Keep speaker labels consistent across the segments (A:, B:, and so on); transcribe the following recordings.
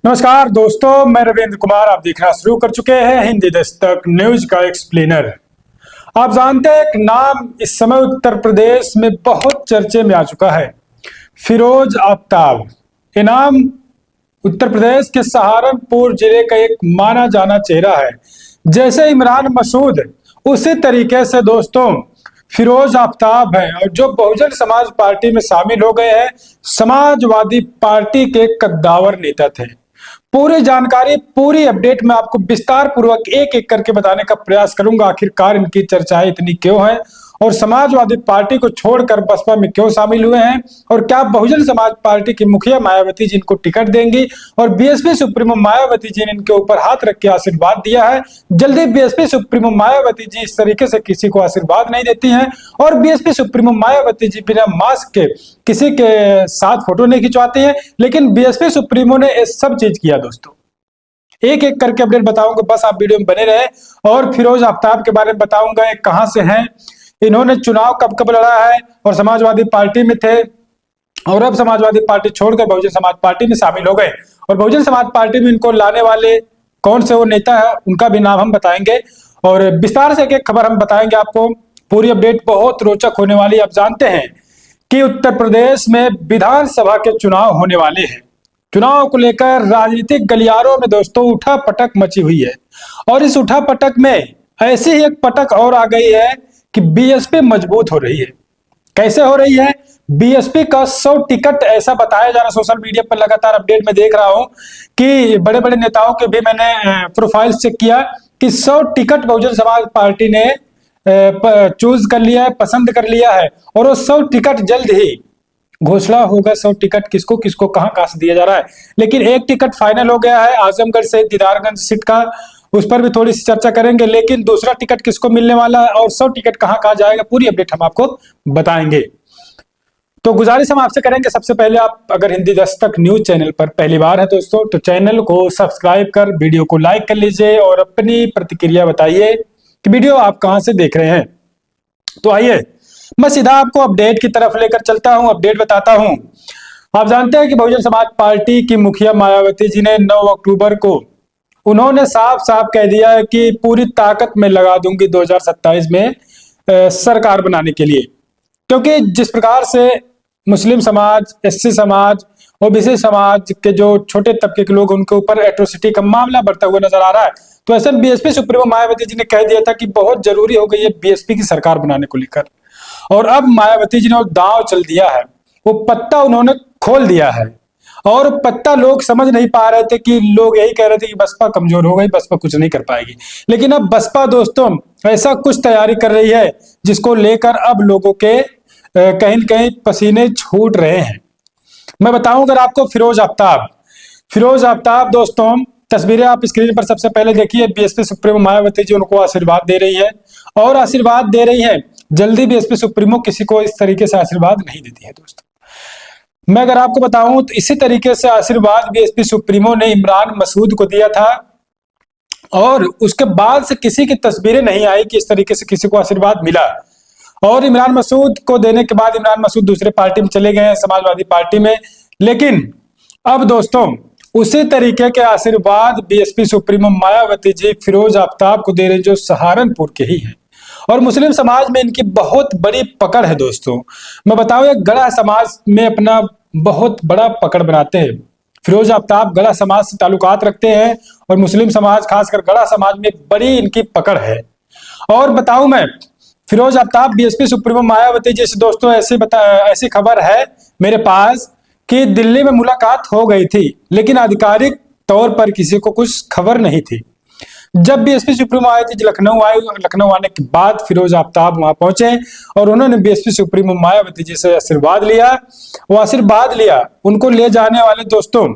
A: नमस्कार दोस्तों, मैं रविंद्र कुमार। आप देखना शुरू कर चुके हैं हिंदी दस्तक न्यूज का एक्सप्लेनर। आप जानते हैं एक नाम इस समय उत्तर प्रदेश में बहुत चर्चे में आ चुका है, फिरोज आफ्ताब। ये नाम उत्तर प्रदेश के सहारनपुर जिले का एक माना जाना चेहरा है। जैसे इमरान मसूद, उसी तरीके से दोस्तों फिरोज आफ्ताब है, और जो बहुजन समाज पार्टी में शामिल हो गए हैं। समाजवादी पार्टी के कद्दावर नेता थे। पूरी जानकारी, पूरी अपडेट मैं आपको विस्तार पूर्वक एक एक करके बताने का प्रयास करूंगा। आखिरकार इनकी चर्चाएं इतनी क्यों है, और समाजवादी पार्टी को छोड़कर बसपा में क्यों शामिल हुए हैं, और क्या बहुजन समाज पार्टी की मुखिया मायावती जी इनको टिकट देंगी, और बीएसपी सुप्रीमो मायावती जी ने इनके ऊपर हाथ रख के आशीर्वाद दिया है। जल्दी बीएसपी सुप्रीमो मायावती जी इस तरीके से किसी को आशीर्वाद नहीं देती हैं, और बीएसपी सुप्रीमो मायावती जी बिना मास्क के किसी के साथ फोटो नहीं खिंचवाती हैं। लेकिन बीएसपी सुप्रीमो ने ये सब चीज किया दोस्तों। एक एक करके अपडेट बताऊंगा, बस आप वीडियो में बने रहे। और फिरोज आफ्ताब के बारे में बताऊंगा, ये कहां से हैं, इन्होंने चुनाव कब कब लड़ा है, और समाजवादी पार्टी में थे, और अब समाजवादी पार्टी छोड़कर बहुजन समाज पार्टी में शामिल हो गए। और बहुजन समाज पार्टी में इनको लाने वाले कौन से वो नेता है, उनका भी नाम हम बताएंगे, और विस्तार से एक एक खबर हम बताएंगे आपको। पूरी अपडेट बहुत रोचक होने वाली। आप जानते हैं कि उत्तर प्रदेश में विधानसभा के चुनाव होने वाले हैं। चुनाव को लेकर राजनीतिक गलियारों में दोस्तों उठा पटक मची हुई है, और इस उठा पटक में ऐसी ही एक पटक और आ गई है कि बीएसपी मजबूत हो रही है। कैसे हो रही है? बीएसपी का 100 टिकट ऐसा बताया जा रहा है। सोशल मीडिया पर लगातार अपडेट में देख रहा हूं कि बड़े बड़े नेताओं के भी मैंने प्रोफाइल चेक किया कि 100 टिकट बहुजन समाज पार्टी ने चूज कर लिया है, पसंद कर लिया है, और वो 100 टिकट जल्द ही घोषणा होगा। 100 टिकट किसको किसको कहां कहां से दिया जा रहा है। लेकिन एक टिकट फाइनल हो गया है आजमगढ़ से दीदारगंज सीट का, उस पर भी थोड़ी सी चर्चा करेंगे। लेकिन दूसरा टिकट किसको मिलने वाला है, और 100 टिकट कहां कहां जाएगा, पूरी अपडेट हम आपको बताएंगे। तो गुजारिश हम आपसे करेंगे, सबसे पहले आप अगर हिंदी दस्तक न्यूज चैनल पर पहली बार है दोस्तों, तो चैनल को सब्सक्राइब कर वीडियो को लाइक कर लीजिए, और अपनी प्रतिक्रिया बताइए कि वीडियो आप कहां से देख रहे हैं। तो आइए मैं सीधा आपको अपडेट की तरफ लेकर चलता हूं, अपडेट बताता हूं। आप जानते हैं कि बहुजन समाज पार्टी की मुखिया मायावती जी ने 9 अक्टूबर को उन्होंने साफ साफ कह दिया है कि पूरी ताकत में लगा दूंगी 2027 में सरकार बनाने के लिए। क्योंकि जिस प्रकार से मुस्लिम समाज, एससी समाज, ओबीसी समाज के जो छोटे तबके के लोग, उनके ऊपर एट्रोसिटी का मामला बढ़ता हुआ नजर आ रहा है, तो ऐसे बीएसपी सुप्रीमो मायावती जी ने कह दिया था कि बहुत जरूरी हो गई है बीएसपी की सरकार बनाने को लेकर। और अब मायावती जी ने वो दांव चल दिया है, वो पत्ता उन्होंने खोल दिया है। और पत्ता लोग समझ नहीं पा रहे थे कि लोग यही कह रहे थे कि बसपा कमजोर हो गई, बसपा कुछ नहीं कर पाएगी। लेकिन अब बसपा दोस्तों ऐसा कुछ तैयारी कर रही है जिसको लेकर अब लोगों के कहीं न कहीं पसीने छूट रहे हैं। मैं बताऊं अगर आपको फिरोज आफ्ताब दोस्तों, तस्वीरें आप स्क्रीन पर सबसे पहले देखिए। बीएसपी सुप्रीमो मायावती जी उनको आशीर्वाद दे रही है, और आशीर्वाद दे रही है। जल्दी बीएसपी सुप्रीमो किसी को इस तरीके से आशीर्वाद नहीं देती है दोस्तों। मैं अगर आपको बताऊं तो इसी तरीके से आशीर्वाद बीएसपी सुप्रीमो ने इमरान मसूद को दिया था, और उसके बाद से किसी की तस्वीरें नहीं आई कि इस तरीके से किसी को आशीर्वाद मिला। और इमरान मसूद को देने के बाद इमरान मसूद दूसरे पार्टी में चले गए हैं, समाजवादी पार्टी में। लेकिन अब दोस्तों उसी तरीके के आशीर्वाद बीएसपी सुप्रीमो मायावती जी फिरोज आफ्ताब को दे रहे, जो सहारनपुर के ही हैं। और मुस्लिम समाज में इनकी बहुत बड़ी पकड़ है दोस्तों। मैं बताऊं, ये गढ़ा समाज में अपना बहुत बड़ा पकड़ बनाते हैं। फिरोज आफ्ताब गढ़ा समाज से ताल्लुकात रखते हैं, और मुस्लिम समाज, खासकर गढ़ा समाज में बड़ी इनकी पकड़ है। और बताऊं मैं, फिरोज आफ्ताब बीएसपी सुप्रीमो मायावती जी से दोस्तों ऐसी खबर है मेरे पास कि दिल्ली में मुलाकात हो गई थी, लेकिन आधिकारिक तौर पर किसी को कुछ खबर नहीं थी। जब बीएसपी सुप्रीमो आए थे, लखनऊ आने के बाद फिरोज आफ्ताब वहां पहुंचे, और उन्होंने बीएसपी सुप्रीमो मायावती जी से आशीर्वाद लिया। वो आशीर्वाद लिया, उनको ले जाने वाले दोस्तों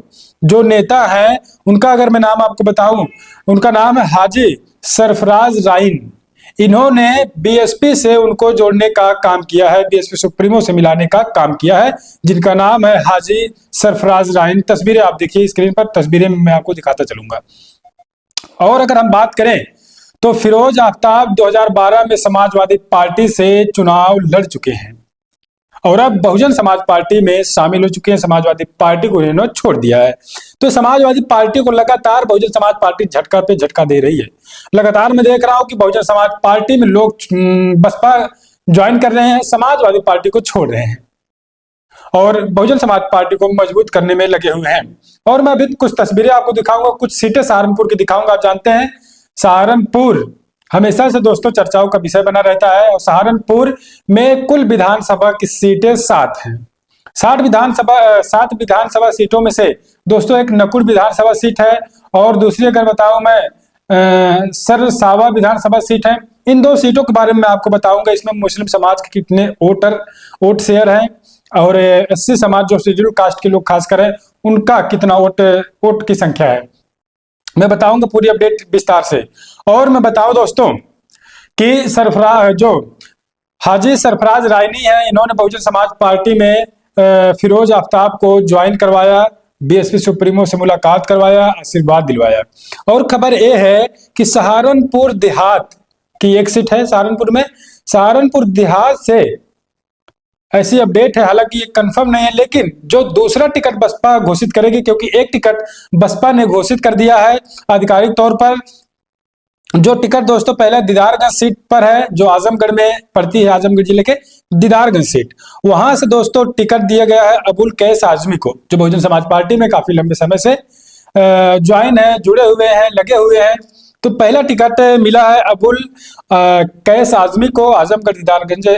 A: जो नेता हैं, उनका अगर मैं नाम आपको बताऊं, उनका नाम है हाजी सरफराज राइन। इन्होंने बीएसपी से उनको जोड़ने का काम किया है, बीएसपी सुप्रीमो से मिलाने का काम किया है, जिनका नाम है हाजी सरफराज राइन। तस्वीरें आप देखिए स्क्रीन पर, तस्वीरें मैं आपको दिखाता चलूंगा। और अगर हम बात करें तो फिरोज आफ्ताब 2012 में समाजवादी पार्टी से चुनाव लड़ चुके हैं, और अब बहुजन समाज पार्टी में शामिल हो चुके हैं। समाजवादी पार्टी को इन्होंने छोड़ दिया है। तो समाजवादी पार्टी को लगातार बहुजन समाज पार्टी झटका पे झटका दे रही है। लगातार मैं देख रहा हूं कि बहुजन समाज पार्टी में लोग बसपा ज्वाइन कर रहे हैं, समाजवादी पार्टी को छोड़ रहे हैं और बहुजन समाज पार्टी को मजबूत करने में लगे हुए हैं। और मैं अभी कुछ तस्वीरें आपको दिखाऊंगा, कुछ सीटें सहारनपुर की दिखाऊंगा। आप जानते हैं सहारनपुर हमेशा से दोस्तों चर्चाओं का विषय बना रहता है और सहारनपुर में कुल विधानसभा की सीटें 7 हैं। 7 विधानसभा सीटों में से दोस्तों एक नकुड़ विधानसभा सीट है और दूसरी अगर बताऊं मैं सरसावा विधानसभा सीट है। इन 2 सीटों के बारे में मैं आपको बताऊंगा। इसमें मुस्लिम समाज के कितने वोट शेयर हैं और एससी समाज जो शेड्यूल कास्ट के लोग खासकर है उनका कितना वोट की संख्या है, मैं बताऊंगा पूरी अपडेट विस्तार से। और मैं बताऊं दोस्तों कि जो हाजी सरफराज रायनी है, इन्होंने बहुजन समाज पार्टी में फिरोज आफ्ताब को ज्वाइन करवाया, बीएसपी सुप्रीमो से मुलाकात करवाया, आशीर्वाद दिलवाया। और खबर यह है कि सहारनपुर देहात की एक सीट है सहारनपुर में, सहारनपुर देहात से ऐसी अपडेट है, हालांकि ये कंफर्म नहीं है, लेकिन जो दूसरा टिकट बसपा घोषित करेगी, क्योंकि एक टिकट बसपा ने घोषित कर दिया है आधिकारिक तौर पर। जो टिकट दोस्तों पहले दीदारगंज सीट पर है जो आजमगढ़ में पड़ती है, आजमगढ़ जिले के दीदारगंज सीट, वहां से दोस्तों टिकट दिया गया है अबुल कैस आजमी को, जो बहुजन समाज पार्टी में काफी लंबे समय से ज्वाइन है, जुड़े हुए हैं, लगे हुए हैं। तो पहला टिकट मिला है अबुल कैस आजमी को आजमगढ़ दीदारगंज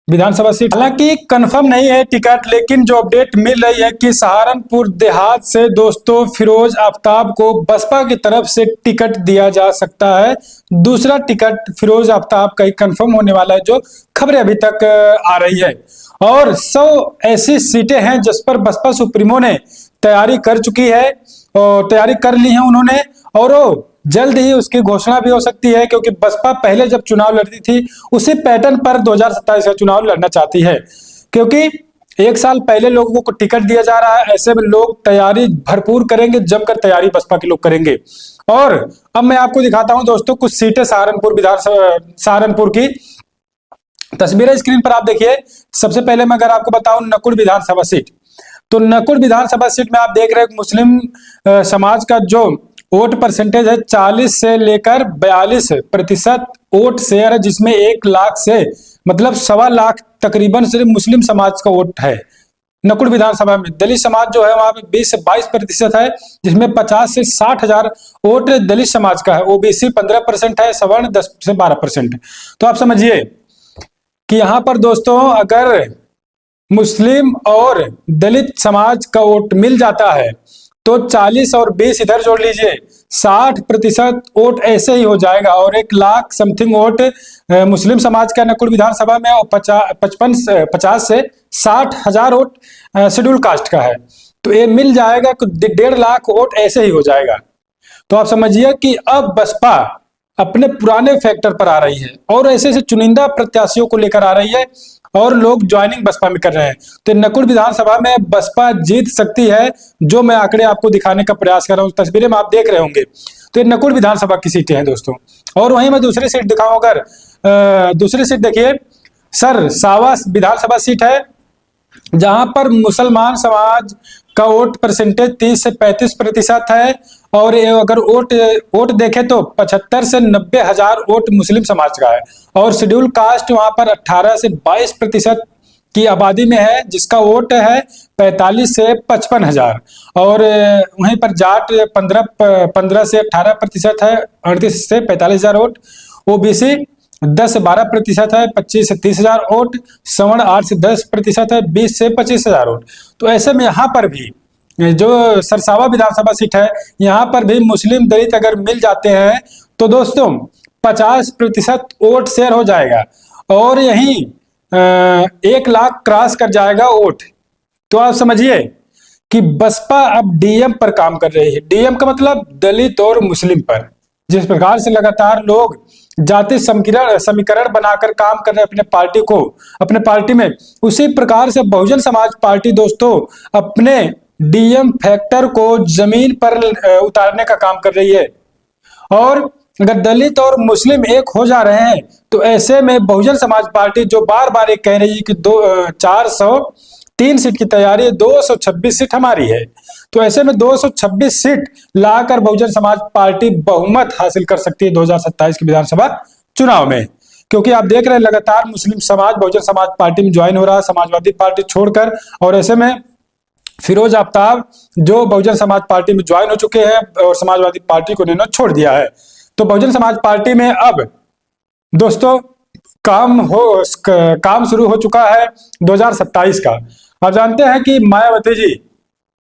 A: विधानसभा सीट। हालांकि कंफर्म नहीं है टिकट, लेकिन जो अपडेट मिल रही है कि सहारनपुर देहात से दोस्तों फिरोज आफ्ताब को बसपा की तरफ से टिकट दिया जा सकता है। दूसरा टिकट फिरोज आफ्ताब का ही कंफर्म होने वाला है, जो खबरें अभी तक आ रही है। और 100 ऐसी सीटें हैं जिस पर बसपा सुप्रीमो ने तैयारी कर चुकी है और तैयारी कर ली है उन्होंने, और जल्द ही उसकी घोषणा भी हो सकती है, क्योंकि बसपा पहले जब चुनाव लड़ती थी उसी पैटर्न पर 2027 का चुनाव लड़ना चाहती है, क्योंकि 1 साल पहले लोगों को टिकट दिया जा रहा है। ऐसे में लोग तैयारी भरपूर करेंगे, जमकर तैयारी बसपा के लोग करेंगे। और अब मैं आपको दिखाता हूं दोस्तों कुछ सीटें सहारनपुर की तस्वीरें स्क्रीन पर आप देखिए। सबसे पहले मैं अगर आपको बताऊं नकुड़ विधानसभा सीट, तो नकुड़ विधानसभा सीट में आप देख रहे हैं मुस्लिम समाज का जो वोट परसेंटेज है 40 से लेकर 42% वोट शेयर है, जिसमें 1 लाख से मतलब 1.25 लाख तकरीबन सिर्फ मुस्लिम समाज का वोट है नकुड़ विधानसभा में। दलित समाज जो है वहां पे 20 से 22% है, जिसमें 50 से 60 हजार वोट दलित समाज का है। ओबीसी 15% है, सवर्ण 10 से 12%। तो आप समझिए कि यहाँ पर दोस्तों अगर मुस्लिम और दलित समाज का वोट मिल जाता है तो 40 और 20 इधर जोड़ लीजिए, 60% वोट ऐसे ही हो जाएगा और 1 लाख समथिंग वोट मुस्लिम समाज का नकुड़ विधानसभा में और 50 से 60 हजार वोट शेड्यूल कास्ट का है। तो ये मिल जाएगा, 1.5 लाख वोट ऐसे ही हो जाएगा। तो आप समझिए कि अब बसपा अपने पुराने फैक्टर पर आ रही है और ऐसे चुनिंदा प्रत्याशियों को लेकर आ रही है और लोग ज्वाइनिंग बसपा में कर रहे हैं। तो नकुड़ विधानसभा में बसपा जीत सकती है, जो मैं आंकड़े आपको दिखाने का प्रयास कर रहा हूं, तस्वीरें में आप देख रहे होंगे। तो ये नकुड़ विधानसभा की सीटें हैं दोस्तों। और वहीं मैं दूसरी सीट दिखाऊं, अगर दूसरी सीट देखिए सरसावा विधानसभा सीट है, जहां पर मुसलमान समाज का वोट परसेंटेज 30 से 35% है और अगर वोट देखें तो 75 से 90 हजार वोट मुस्लिम समाज का है और शेड्यूल कास्ट वहां पर 18 से 22% की आबादी में है, जिसका वोट है 45 से 55 हजार और वहीं पर जाट 15 से 18% है, 38 से 45 हजार वोट। ओबीसी 10 से 12% है, 25 से 30 हजार वोट। सवर्ण 8 से 10% है, 20 से 25 हजार वोट। तो ऐसे में यहाँ पर भी जो सरसावा विधानसभा सीट है, यहाँ पर भी मुस्लिम दलित अगर मिल जाते हैं तो दोस्तों 50% वोट शेयर हो जाएगा और यही 1 लाख क्रॉस कर जाएगा वोट। तो आप समझिए कि बसपा अब डीएम पर काम कर रही है। डीएम का मतलब दलित और मुस्लिम पर। जिस प्रकार से लगातार लोग जाति समीकरण बनाकर काम कर रहे हैं अपने पार्टी में, उसी प्रकार से बहुजन समाज पार्टी दोस्तों अपने डीएम फैक्टर को जमीन पर उतारने का काम कर रही है। और अगर दलित और मुस्लिम एक हो जा रहे हैं तो ऐसे में बहुजन समाज पार्टी जो बार बार एक कह रही है कि 403 सीट की तैयारी है, 226 सीट हमारी है, तो ऐसे में 226 सीट लाकर बहुजन समाज पार्टी बहुमत हासिल कर सकती है 2027 के विधानसभा चुनाव में। क्योंकि आप देख रहे हैं लगातार मुस्लिम समाज बहुजन समाज पार्टी में ज्वाइन हो रहा है, समाजवादी पार्टी छोड़कर, और ऐसे में फिरोज आफ्ताब जो बहुजन समाज पार्टी में ज्वाइन हो चुके हैं और समाजवादी पार्टी को इन्होंने छोड़ दिया है। तो बहुजन समाज पार्टी में अब दोस्तों काम शुरू हो चुका है 2027 का। आप जानते हैं कि मायावती जी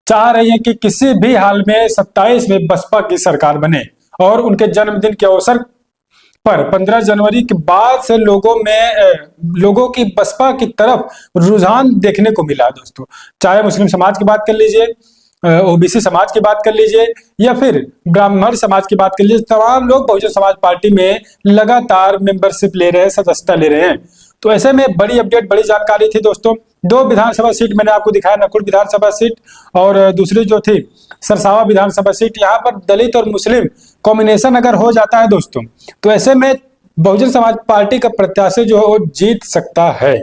A: चाह रही हैं कि किसी भी हाल में 27 में बसपा की सरकार बने, और उनके जन्मदिन के अवसर पर 15 जनवरी के बाद से लोगों की बसपा की तरफ रुझान देखने को मिला दोस्तों। चाहे मुस्लिम समाज की बात कर लीजिए, ओबीसी समाज की बात कर लीजिए, या फिर ब्राह्मण समाज की बात कर लीजिए, तमाम लोग बहुजन समाज पार्टी में लगातार मेंबरशिप ले रहे हैं, सदस्यता ले रहे हैं। तो ऐसे में बड़ी अपडेट, बड़ी जानकारी थी दोस्तों। 2 विधानसभा सीट मैंने आपको दिखाया, नकुल विधानसभा सीट और दूसरी जो थी सरसावा विधानसभा सीट। यहाँ पर दलित और मुस्लिम कॉम्बिनेशन अगर हो जाता है दोस्तों, तो ऐसे में बहुजन समाज पार्टी का प्रत्याशी जो है वो जीत सकता है।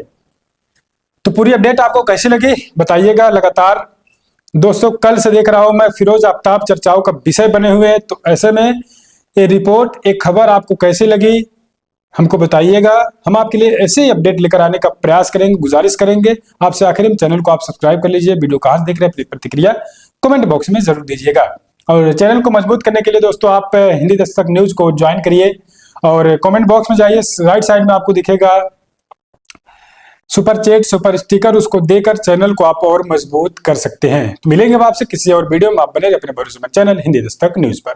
A: तो पूरी अपडेट आपको कैसी लगी बताइएगा। लगातार दोस्तों कल से देख रहा हूं मैं फिरोज आफ्ताब चर्चाओं का विषय बने हुए हैं, तो ऐसे में ये रिपोर्ट, एक खबर आपको कैसी लगी हमको बताइएगा। हम आपके लिए ऐसे ही अपडेट लेकर आने का प्रयास करेंगे, गुजारिश करेंगे आपसे। आखिर में चैनल को आप सब्सक्राइब कर लीजिए, वीडियो कहाँ से देख रहे हैं अपनी प्रतिक्रिया कमेंट बॉक्स में जरूर दीजिएगा। और चैनल को मजबूत करने के लिए दोस्तों आप हिंदी दस्तक न्यूज को ज्वाइन करिए और कमेंट बॉक्स में जाइए, राइट साइड में आपको दिखेगा सुपर चैट, सुपर स्टिकर, उसको देकर चैनल को आप और मजबूत कर सकते हैं। तो मिलेंगे आपसे किसी और वीडियो में, आप बने रहिए अपने भरोसेमंद चैनल हिंदी दस्तक न्यूज पर।